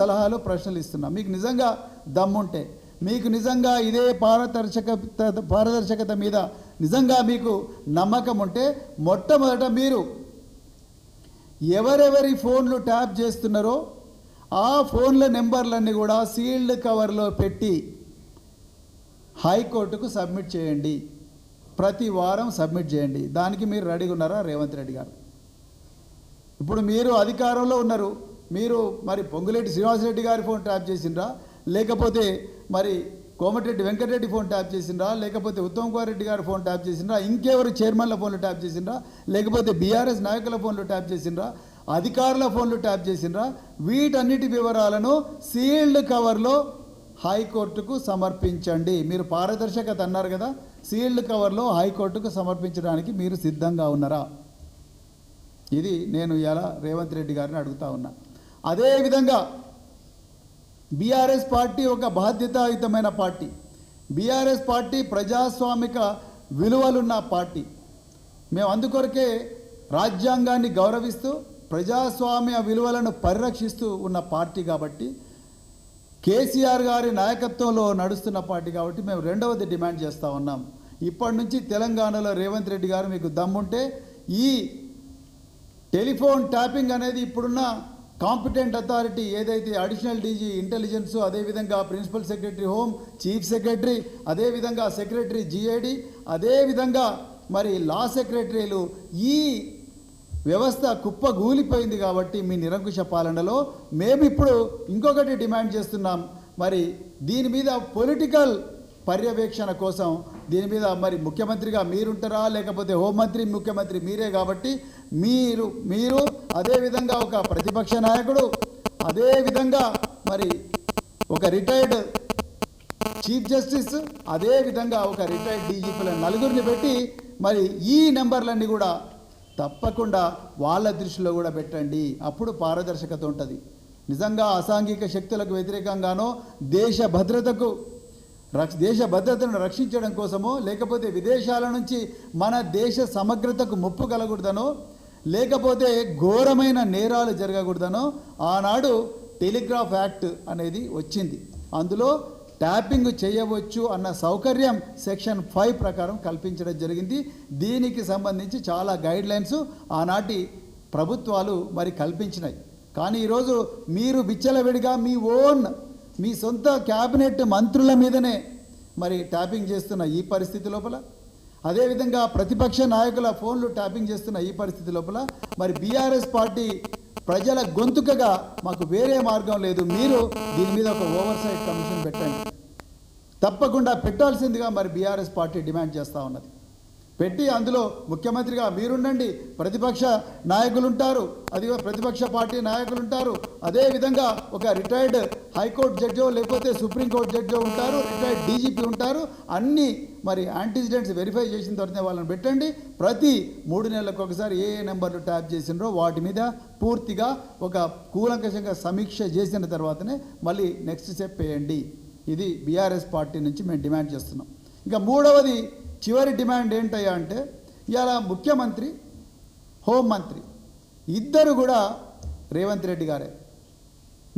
సలహాలు ప్రశ్నలు ఇస్తున్నా. మీకు నిజంగా దమ్ముంటే, మీకు నిజంగా ఇదే పారదర్శకత మీద నిజంగా మీకు నమ్మకం ఉంటే మొట్టమొదట మీరు ఎవరెవరి ఫోన్లు ట్యాప్ చేస్తున్నారో ఆ ఫోన్ల నెంబర్లన్నీ కూడా సీల్డ్ కవర్లో పెట్టి హైకోర్టుకు సబ్మిట్ చేయండి. ప్రతి వారం సబ్మిట్ చేయండి. దానికి మీరు రెడీగా ఉన్నారా రేవంత్ రెడ్డి గారు? ఇప్పుడు మీరు అధికారంలో ఉన్నారు. మీరు మరి పొంగులేటి శ్రీనివాసరెడ్డి గారి ఫోన్ ట్యాప్ చేసిండ్రా, లేకపోతే మరి కోమటిరెడ్డి వెంకటరెడ్డి ఫోన్ ట్యాప్ చేసిండ్రా, లేకపోతే ఉత్తమ్ కుమార్ రెడ్డి గారి ఫోన్ ట్యాప్ చేసిండ్రా, ఇంకెవరు చైర్మన్ల ఫోన్లు ట్యాప్ చేసిండ్రా, లేకపోతే బీఆర్ఎస్ నాయకుల ఫోన్లు ట్యాప్ చేసిండ్రా, అధికారుల ఫోన్లు ట్యాప్ చేసిండ్రా? వీటన్నిటి వివరాలను సీల్డ్ కవర్లో హైకోర్టుకు సమర్పించండి. మీరు పారదర్శకత అన్నారు కదా, సీల్డ్ కవర్లో హైకోర్టుకు సమర్పించడానికి మీరు సిద్ధంగా ఉన్నారా? ఇది నేను ఇలా రేవంత్ రెడ్డి గారిని అడుగుతా ఉన్నా. అదేవిధంగా బీఆర్ఎస్ పార్టీ ఒక బాధ్యతాయుతమైన పార్టీ. బీఆర్ఎస్ పార్టీ ప్రజాస్వామిక విలువలున్న పార్టీ. మేము అందుకొరకే రాజ్యాంగాన్ని గౌరవిస్తూ ప్రజాస్వామ్య విలువలను పరిరక్షిస్తూ ఉన్న పార్టీ కాబట్టి, కేసీఆర్ గారి నాయకత్వంలో నడుస్తున్న పార్టీ కాబట్టి మేము రెండవది డిమాండ్ చేస్తూ ఉన్నాం. ఇప్పటి నుంచి తెలంగాణలో రేవంత్ రెడ్డి గారు మీకు దమ్ముంటే ఈ టెలిఫోన్ ట్యాపింగ్ అనేది ఇప్పుడున్న కాంపిటెంట్ అథారిటీ ఏదైతే అడిషనల్ డీజీ ఇంటెలిజెన్స్, అదేవిధంగా principal secretary home, chief secretary, అదేవిధంగా సెక్రటరీ జీఏడి, అదేవిధంగా మరి లా సెక్రటరీలు, ఈ వ్యవస్థ కుప్పగూలిపోయింది. కాబట్టి మీ నిరంకుశ పాలనలో మేము ఇప్పుడు ఇంకొకటి డిమాండ్ చేస్తున్నాం. మరి దీని మీద పొలిటికల్ పర్యవేక్షణ కోసం దీని మీద మరి ముఖ్యమంత్రిగా మీరుంటారా, లేకపోతే హోంమంత్రి ముఖ్యమంత్రి మీరే కాబట్టి మీరు అదేవిధంగా ఒక ప్రతిపక్ష నాయకుడు, అదేవిధంగా మరి ఒక రిటైర్డ్ చీఫ్ జస్టిస్, అదేవిధంగా ఒక రిటైర్డ్ డీజీపీల నలుగురిని పెట్టి మరి ఈ నెంబర్లన్నీ కూడా తప్పకుండా వాళ్ళ దృష్టిలో కూడా పెట్టండి. అప్పుడు పారదర్శకత ఉంటుంది. నిజంగా అసాంఘిక శక్తులకు వ్యతిరేకంగానో దేశ భద్రతను రక్షించడం కోసమో, లేకపోతే విదేశాల నుంచి మన దేశ సమగ్రతకు ముప్పు కలగకూడదనో, లేకపోతే ఘోరమైన నేరాలు జరగకూడదనో ఆనాడు టెలిగ్రాఫ్ యాక్ట్ అనేది వచ్చింది. అందులో ట్యాపింగ్ చేయవచ్చు అన్న సౌకర్యం సెక్షన్ 5 ప్రకారం కల్పించడం జరిగింది. దీనికి సంబంధించి చాలా గైడ్లైన్స్ ఆనాటి ప్రభుత్వాలు మరి కల్పించినాయి. కానీ ఈరోజు మీరు విచ్చలవిడిగా మీ సొంత క్యాబినెట్ మంత్రుల మీదనే మరి ట్యాపింగ్ చేస్తున్న ఈ పరిస్థితి లోపల, అదేవిధంగా ప్రతిపక్ష నాయకుల ఫోన్లు ట్యాపింగ్ చేస్తున్న ఈ పరిస్థితి లోపల మరి బీఆర్ఎస్ పార్టీ ప్రజల గొంతుకగా మాకు వేరే మార్గం లేదు. మీరు దీని మీద ఒక ఓవర్సైట్ కమిషన్ పెట్టండి. తప్పకుండా పెట్టాల్సిందిగా మరి బీఆర్ఎస్ పార్టీ డిమాండ్ చేస్తూ ఉన్నది. పెట్టి అందులో ముఖ్యమంత్రిగా మీరుండండి, ప్రతిపక్ష నాయకులు ఉంటారు, అదిగో ప్రతిపక్ష పార్టీ నాయకులు ఉంటారు, అదేవిధంగా ఒక రిటైర్డ్ హైకోర్టు జడ్జో లేకపోతే సుప్రీంకోర్టు జడ్జో ఉంటారు, రిటైర్డ్ డీజీపీ ఉంటారు. అన్నీ మరి యాంటీసిడెంట్స్ వెరిఫై చేసిన తర్వాత వాళ్ళని పెట్టండి. ప్రతి 3 నెలలకు ఒకసారి ఏ నెంబర్లు ట్యాప్ చేసినారో వాటి మీద పూర్తిగా ఒక కూలంకషంగా సమీక్ష చేసిన తర్వాతనే మళ్ళీ నెక్స్ట్ స్టెప్ వేయండి. ఇది బీఆర్ఎస్ పార్టీ నుంచి మేము డిమాండ్ చేస్తున్నాం. ఇంకా మూడవది చివరి డిమాండ్ ఏంటయ్యా అంటే, ఇవాళ ముఖ్యమంత్రి, హోంమంత్రి ఇద్దరు కూడా రేవంత్ రెడ్డి గారే.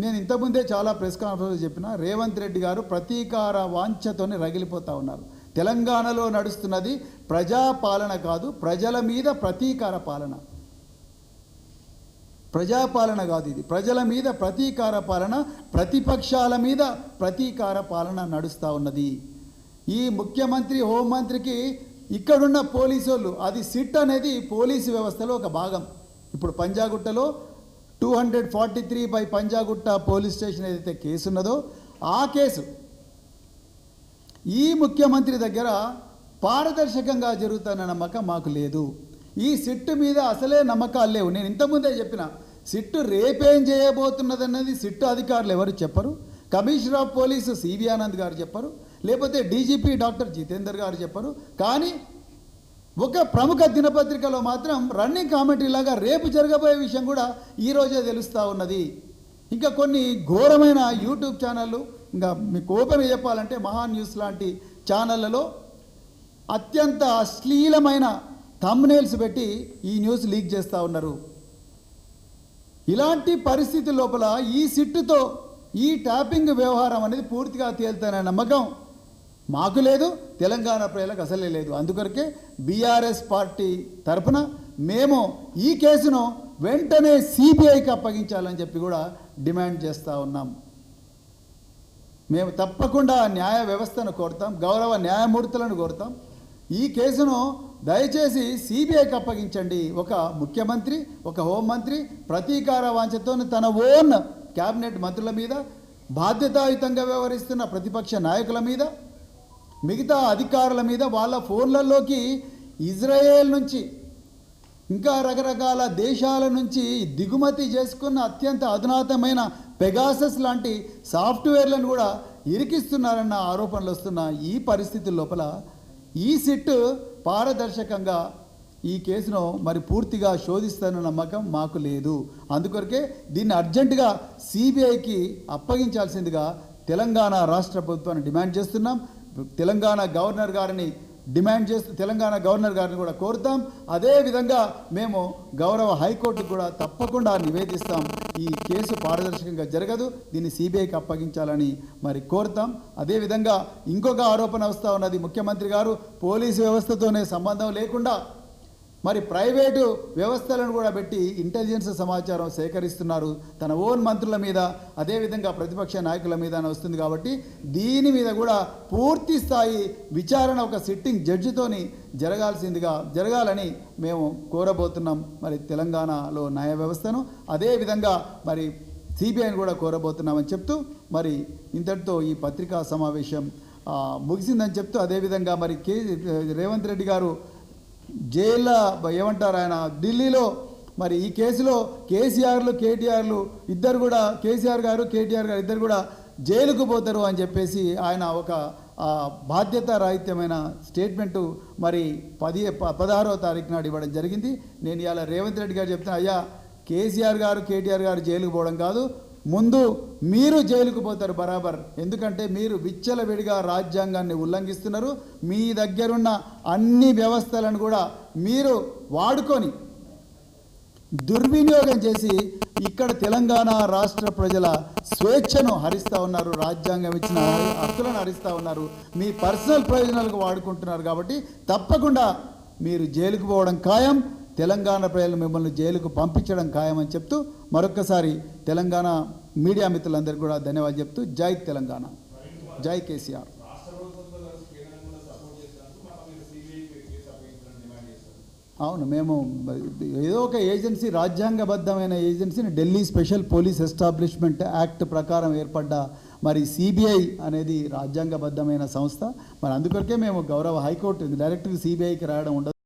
నేను ఇంతకుముందే చాలా ప్రెస్ కాన్ఫరెన్స్ చెప్పిన, రేవంత్ రెడ్డి గారు ప్రతీకార వాంఛతోనే రగిలిపోతూ ఉన్నారు. తెలంగాణలో నడుస్తున్నది ప్రజాపాలన కాదు, ప్రజల మీద ప్రతీకార పాలన. ప్రజాపాలన కాదు, ఇది ప్రజల మీద ప్రతీకార పాలన, ప్రతిపక్షాల మీద ప్రతీకార పాలన నడుస్తూ ఉన్నది. ఈ ముఖ్యమంత్రి, హోంమంత్రికి ఇక్కడున్న పోలీసు అది సిట్ అనేది పోలీసు వ్యవస్థలో ఒక భాగం. ఇప్పుడు పంజాగుట్టలో 243 పంజాగుట్ట పోలీస్ స్టేషన్ ఏదైతే కేసు ఉన్నదో ఆ కేసు ఈ ముఖ్యమంత్రి దగ్గర పారదర్శకంగా జరుగుతున్న నమ్మకం మాకు లేదు. ఈ సిట్టు మీద అసలే నమ్మకాలు లేవు. నేను ఇంతకుముందే చెప్పిన, సిట్టు రేపేం చేయబోతున్నదన్నది సిట్టు అధికారులు ఎవరు చెప్పరు. Commissioner of police CV Anand గారు చెప్పరు, లేకపోతే డీజీపీ డాక్టర్ జితేందర్ గారు చెప్పరు. కానీ ఒక ప్రముఖ దినపత్రికలో మాత్రం రన్నింగ్ కామెంటరీ లాగా రేపు జరగబోయే విషయం కూడా ఈరోజే తెలుస్తూ ఉన్నది. ఇంకా కొన్ని ఘోరమైన యూట్యూబ్ ఛానళ్ళు, ఇంకా మీకు ఓపెన్గా చెప్పాలంటే మహా న్యూస్ లాంటి ఛానళ్ళలో అత్యంత అశ్లీలమైన థంబ్నెయిల్స్ పెట్టి ఈ న్యూస్ లీక్ చేస్తూ ఉన్నారు. ఇలాంటి పరిస్థితి లోపల ఈ సిట్టుతో ఈ ట్యాపింగ్ వ్యవహారం అనేది పూర్తిగా తేలుతాననే నమ్మకం మాకు లేదు, తెలంగాణ ప్రజలకు అసలే లేదు. అందుకొరకే బీఆర్ఎస్ పార్టీ తరఫున మేము ఈ కేసును వెంటనే సిబిఐకి అప్పగించాలని చెప్పి కూడా డిమాండ్ చేస్తూ ఉన్నాం. మేము తప్పకుండా న్యాయ వ్యవస్థను కోరుతాం, గౌరవ న్యాయమూర్తులను కోరుతాం. ఈ కేసును దయచేసి సిబిఐకి అప్పగించండి. ఒక ముఖ్యమంత్రి, ఒక హోంమంత్రి ప్రతీకార వాంఛతో తన ఓన్ క్యాబినెట్ మంత్రుల మీద, బాధ్యతాయుతంగా వ్యవహరిస్తున్న ప్రతిపక్ష నాయకుల మీద, మిగతా అధికారుల మీద, వాళ్ళ ఫోన్లలోకి ఇజ్రాయేల్ నుంచి ఇంకా రకరకాల దేశాల నుంచి దిగుమతి చేసుకున్న అత్యంత అధునాతమైన పెగాసస్ లాంటి సాఫ్ట్వేర్లను కూడా ఇరికిస్తున్నారన్న ఆరోపణలు వస్తున్న ఈ పరిస్థితుల లోపల ఈ సిట్ పారదర్శకంగా ఈ కేసును మరి పూర్తిగా శోధిస్తున్న నమ్మకం మాకు లేదు. అందుకొరకే దీన్ని అర్జెంటుగా సిబిఐకి అప్పగించాల్సిందిగా తెలంగాణ రాష్ట్ర ప్రభుత్వాన్ని డిమాండ్ చేస్తున్నాం. తెలంగాణ గవర్నర్ గారిని తెలంగాణ గవర్నర్ గారిని కూడా కోరుతాం. అదేవిధంగా మేము గౌరవ హైకోర్టుకు కూడా తప్పకుండా నివేదిస్తాం. ఈ కేసు పారదర్శకంగా జరగదు, దీన్ని సిబిఐకి అప్పగించాలని మరి కోరుతాం. అదేవిధంగా ఇంకొక ఆరోపణ వస్తూ ఉన్నది, ముఖ్యమంత్రి గారు పోలీసు వ్యవస్థతోనే సంబంధం లేకుండా మరి ప్రైవేటు వ్యవస్థలను కూడా పెట్టి ఇంటెలిజెన్స్ సమాచారం సేకరిస్తున్నారు తన ఓన్ మంత్రుల మీద, అదేవిధంగా ప్రతిపక్ష నాయకుల మీద వస్తుంది. కాబట్టి దీని మీద కూడా పూర్తి స్థాయి విచారణ ఒక సిట్టింగ్ జడ్జితోని జరగాలని మేము కోరబోతున్నాం. మరి తెలంగాణలో న్యాయ వ్యవస్థను, అదేవిధంగా మరి సిబిఐని కూడా కోరబోతున్నామని చెప్తూ మరి ఇంతటితో ఈ పత్రికా సమావేశం ముగిసిందని చెప్తూ, అదేవిధంగా మరి రేవంత్ రెడ్డి గారు జైల్లో ఏమంటారు, ఆయన ఢిల్లీలో మరి ఈ కేసులో కేటీఆర్లు ఇద్దరు కూడా, కేసీఆర్ గారు కేటీఆర్ గారు ఇద్దరు కూడా జైలుకు పోతారు అని చెప్పేసి ఆయన ఒక బాధ్యతారాహిత్యమైన స్టేట్మెంటు మరి 16వ తారీఖు నాడు ఇవ్వడం జరిగింది. నేను ఇవాళ రేవంత్ రెడ్డి గారు చెప్తున్నా, అయ్యా కేసీఆర్ గారు కేటీఆర్ గారు జైలుకు పోవడం కాదు, ముందు మీరు జైలుకు పోతారు బరాబర్. ఎందుకంటే మీరు విచ్చలవిడిగా రాజ్యాంగాన్ని ఉల్లంఘిస్తున్నారు. మీ దగ్గరున్న అన్ని వ్యవస్థలను కూడా మీరు వాడుకొని దుర్వినియోగం చేసి ఇక్కడ తెలంగాణ రాష్ట్ర ప్రజల స్వేచ్ఛను హరిస్తూ ఉన్నారు, రాజ్యాంగం ఇచ్చిన హక్కులను హరిస్తూ ఉన్నారు, మీ పర్సనల్ ప్రయోజనాలకు వాడుకుంటున్నారు. కాబట్టి తప్పకుండా మీరు జైలుకు పోవడం ఖాయం, తెలంగాణ ప్రజలు మిమ్మల్ని జైలుకు పంపించడం ఖాయమని చెప్తూ మరొక్కసారి తెలంగాణ మీడియా మిత్రులందరికీ కూడా ధన్యవాదాలు చెప్తూ జై తెలంగాణ, జై కేసీఆర్. అవును, మేము ఏదో ఒక ఏజెన్సీ, రాజ్యాంగబద్ధమైన ఏజెన్సీని, Delhi special police establishment act ప్రకారం ఏర్పడ్డ మరి సిబిఐ అనేది రాజ్యాంగబద్ధమైన సంస్థ. మరి అందుకొరకే మేము గౌరవ హైకోర్టు డైరెక్ట్గా సిబిఐకి రాయడం ఉండదు.